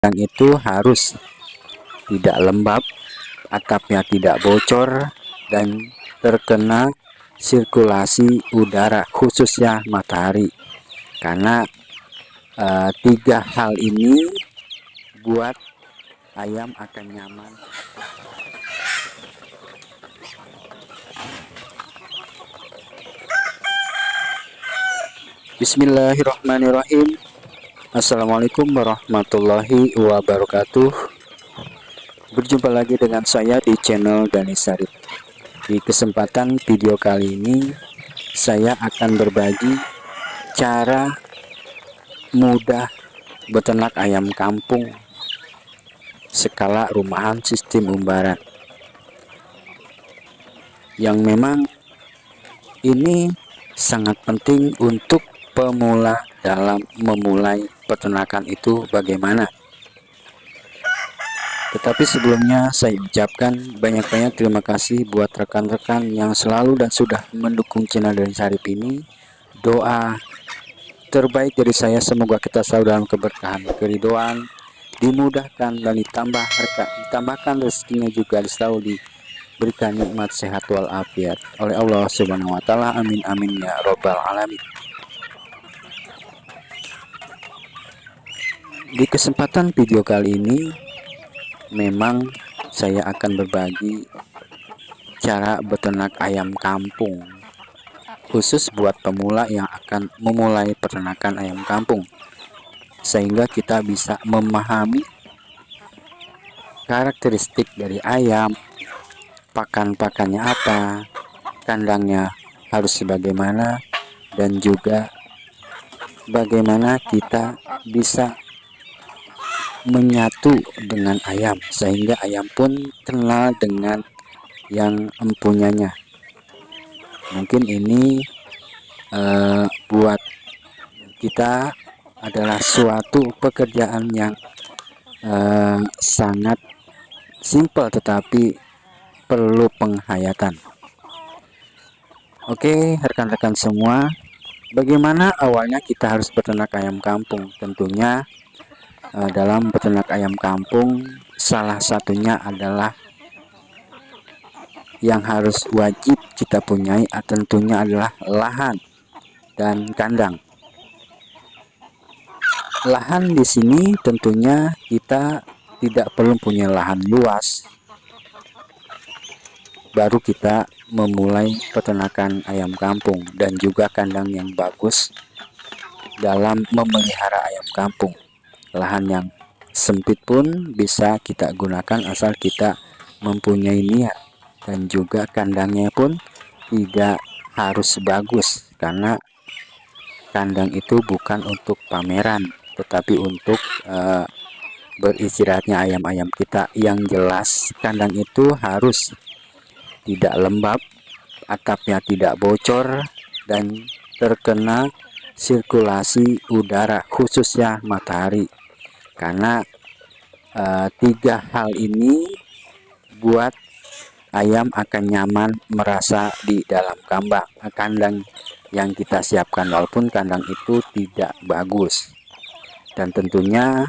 kandang itu harus tidak lembab, atapnya tidak bocor, dan terkena sirkulasi udara khususnya matahari. Karena tiga hal ini buat ayam akan nyaman. Bismillahirrahmanirrahim. Assalamualaikum warahmatullahi wabarakatuh. Berjumpa lagi dengan saya di channel Dani Sarip. Di kesempatan video kali ini saya akan berbagi cara mudah beternak ayam kampung skala rumahan sistem umbaran, yang memang ini sangat penting untuk pemula dalam memulai peternakan itu bagaimana. Tetapi sebelumnya saya ucapkan banyak-banyak terima kasih buat rekan-rekan yang selalu dan sudah mendukung channel Dani Sarip ini. Doa terbaik dari saya, semoga kita selalu dalam keberkahan, keridhaan, dimudahkan dan ditambahkan rezekinya juga selalu diberikan nikmat sehat walafiat oleh Allah Subhanahu wa taala. Amin amin ya robbal alamin. Di kesempatan video kali ini memang saya akan berbagi cara beternak ayam kampung khusus buat pemula yang akan memulai peternakan ayam kampung, sehingga kita bisa memahami karakteristik dari ayam, pakan-pakannya apa, kandangnya harus sebagaimana, dan juga bagaimana kita bisa menyatu dengan ayam sehingga ayam pun kenal dengan yang empunyanya. Mungkin ini buat kita adalah suatu pekerjaan yang sangat simpel tetapi perlu penghayatan. Oke, rekan-rekan semua, bagaimana awalnya kita harus beternak ayam kampung? Tentunya dalam beternak ayam kampung salah satunya adalah yang harus wajib kita punyai tentunya adalah lahan dan kandang. Lahan di sini tentunya kita tidak perlu punya lahan luas baru kita memulai peternakan ayam kampung, dan juga kandang yang bagus dalam memelihara ayam kampung. Lahan yang sempit pun bisa kita gunakan asal kita mempunyai niat, dan juga kandangnya pun tidak harus bagus, karena kandang itu bukan untuk pameran tetapi untuk beristirahatnya ayam-ayam kita. Yang jelas kandang itu harus tidak lembab, atapnya tidak bocor, dan terkena sirkulasi udara khususnya matahari. Karena tiga hal ini buat ayam akan nyaman merasa di dalam kandang yang kita siapkan, walaupun kandang itu tidak bagus. Dan tentunya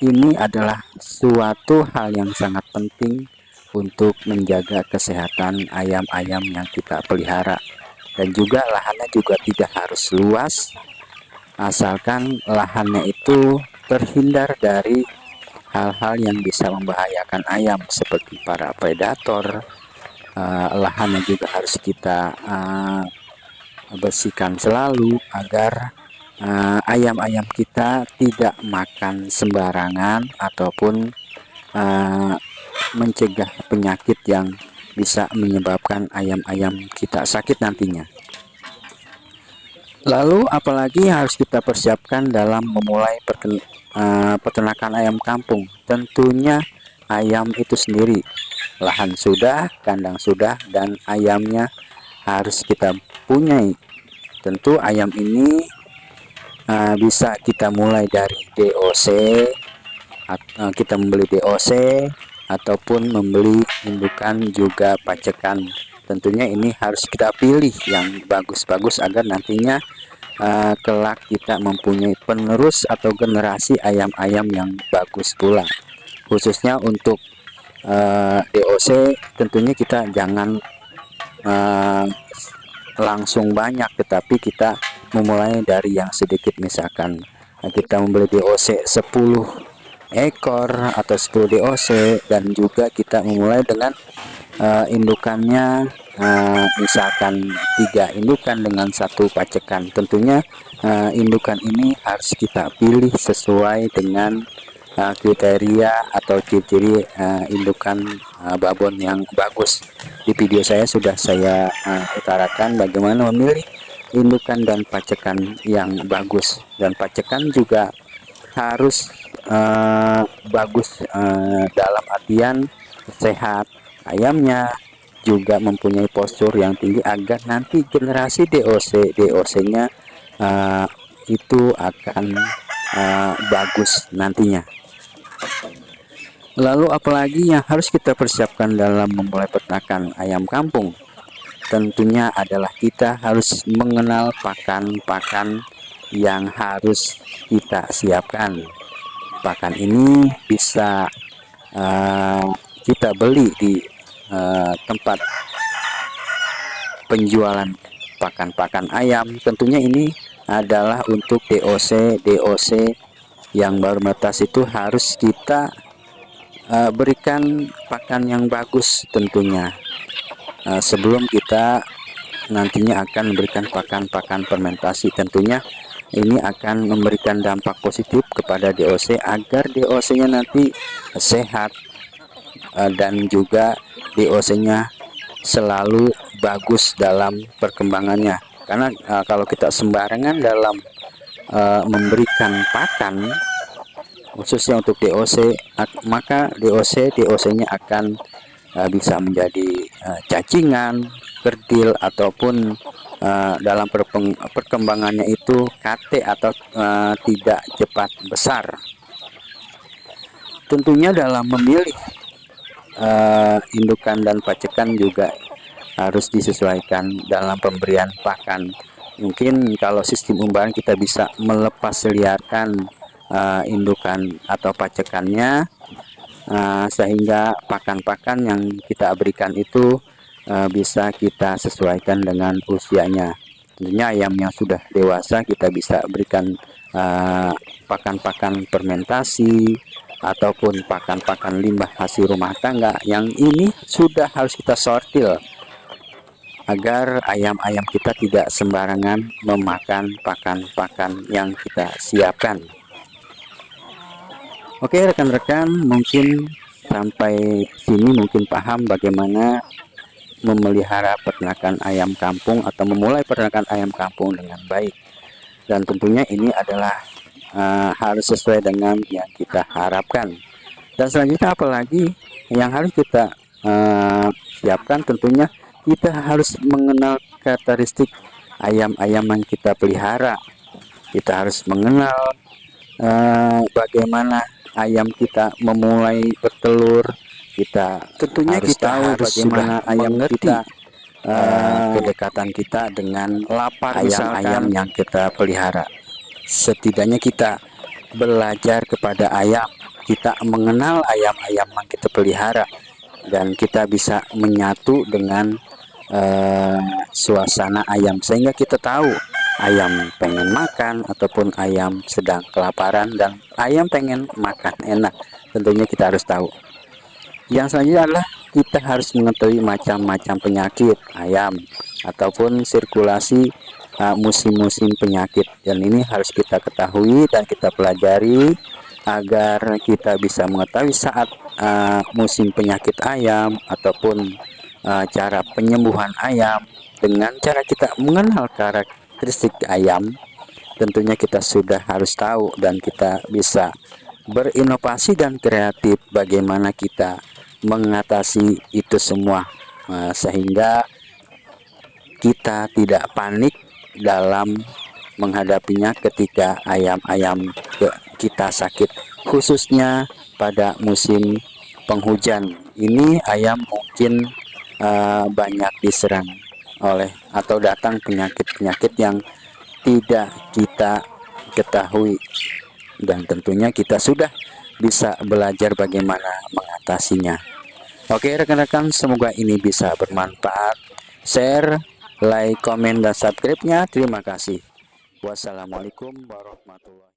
ini adalah suatu hal yang sangat penting untuk menjaga kesehatan ayam-ayam yang kita pelihara. Dan juga lahannya juga tidak harus luas, asalkan lahannya itu terhindar dari hal-hal yang bisa membahayakan ayam seperti para predator. Lahannya juga harus kita bersihkan selalu agar ayam-ayam kita tidak makan sembarangan ataupun mencegah penyakit yang bisa menyebabkan ayam-ayam kita sakit nantinya. Lalu apalagi harus kita persiapkan dalam memulai peternakan ayam kampung? Tentunya ayam itu sendiri. Lahan sudah, kandang sudah, dan ayamnya harus kita punyai. Tentu ayam ini bisa kita mulai dari DOC, kita membeli DOC ataupun membeli indukan juga pacekan. Tentunya ini harus kita pilih yang bagus-bagus agar nantinya kelak kita mempunyai penerus atau generasi ayam-ayam yang bagus pula. Khususnya untuk DOC tentunya kita jangan langsung banyak, tetapi kita memulai dari yang sedikit. Misalkan kita membeli DOC 10 ekor atau 10 DOC, dan juga kita memulai dengan indukannya misalkan 3 indukan dengan 1 pacekan. Tentunya indukan ini harus kita pilih sesuai dengan kriteria atau ciri-ciri indukan babon yang bagus. Di video saya sudah saya utarakan bagaimana memilih indukan dan pacekan yang bagus, dan pacekan juga harus bagus dalam artian sehat ayamnya, juga mempunyai postur yang tinggi agar nanti generasi DOC-nya itu akan bagus nantinya. Lalu apalagi yang harus kita persiapkan dalam memulai peternakan ayam kampung? Tentunya adalah kita harus mengenal pakan-pakan yang harus kita siapkan. Pakan ini bisa kita beli di tempat penjualan pakan-pakan ayam. Tentunya ini adalah untuk DOC yang baru menetas, itu harus kita berikan pakan yang bagus tentunya sebelum kita nantinya akan memberikan pakan-pakan fermentasi. Tentunya ini akan memberikan dampak positif kepada DOC agar DOC-nya nanti sehat dan juga DOC-nya selalu bagus dalam perkembangannya. Karena kalau kita sembarangan dalam memberikan pakan khususnya untuk DOC, maka DOC-nya akan bisa menjadi cacingan, kerdil, ataupun dalam perkembangannya itu KT atau tidak cepat besar. Tentunya dalam memilih indukan dan pacekan juga harus disesuaikan dalam pemberian pakan. Mungkin kalau sistem umbahan kita bisa melepas liarkan indukan atau pacekannya, sehingga pakan-pakan yang kita berikan itu bisa kita sesuaikan dengan usianya. Tentunya ayam yang sudah dewasa kita bisa berikan pakan-pakan fermentasi ataupun pakan-pakan limbah hasil rumah tangga. Yang ini sudah harus kita sortir agar ayam-ayam kita tidak sembarangan memakan pakan-pakan yang kita siapkan. Oke rekan-rekan, mungkin sampai sini mungkin paham bagaimana memelihara peternakan ayam kampung atau memulai peternakan ayam kampung dengan baik. Dan tentunya ini adalah harus sesuai dengan yang kita harapkan. Dan selanjutnya apalagi yang harus kita siapkan? Tentunya kita harus mengenal karakteristik ayam-ayam yang kita pelihara. Kita harus mengenal bagaimana ayam kita memulai bertelur. Kita tentunya harus tahu bagaimana ayam kita kedekatan kita dengan ayam-ayam yang kita pelihara. Setidaknya kita belajar kepada ayam, kita mengenal ayam-ayam yang kita pelihara, dan kita bisa menyatu dengan suasana ayam, sehingga kita tahu ayam pengen makan ataupun ayam sedang kelaparan dan ayam pengen makan enak. Tentunya kita harus tahu. Yang selanjutnya adalah kita harus mengetahui macam-macam penyakit ayam ataupun sirkulasi musim-musim penyakit, dan ini harus kita ketahui dan kita pelajari agar kita bisa mengetahui saat musim penyakit ayam ataupun cara penyembuhan ayam. Dengan cara kita mengenal karakteristik ayam, tentunya kita sudah harus tahu dan kita bisa berinovasi dan kreatif bagaimana kita mengatasi itu semua, sehingga kita tidak panik dalam menghadapinya ketika ayam-ayam kita sakit, khususnya pada musim penghujan. Ini ayam mungkin banyak diserang oleh atau datang penyakit-penyakit yang tidak kita ketahui, dan tentunya kita sudah bisa belajar bagaimana mengatasinya. Oke rekan-rekan, semoga ini bisa bermanfaat. Share, like, komen, dan subscribe-nya. Terima kasih. Wassalamualaikum warahmatullahi wabarakatuh.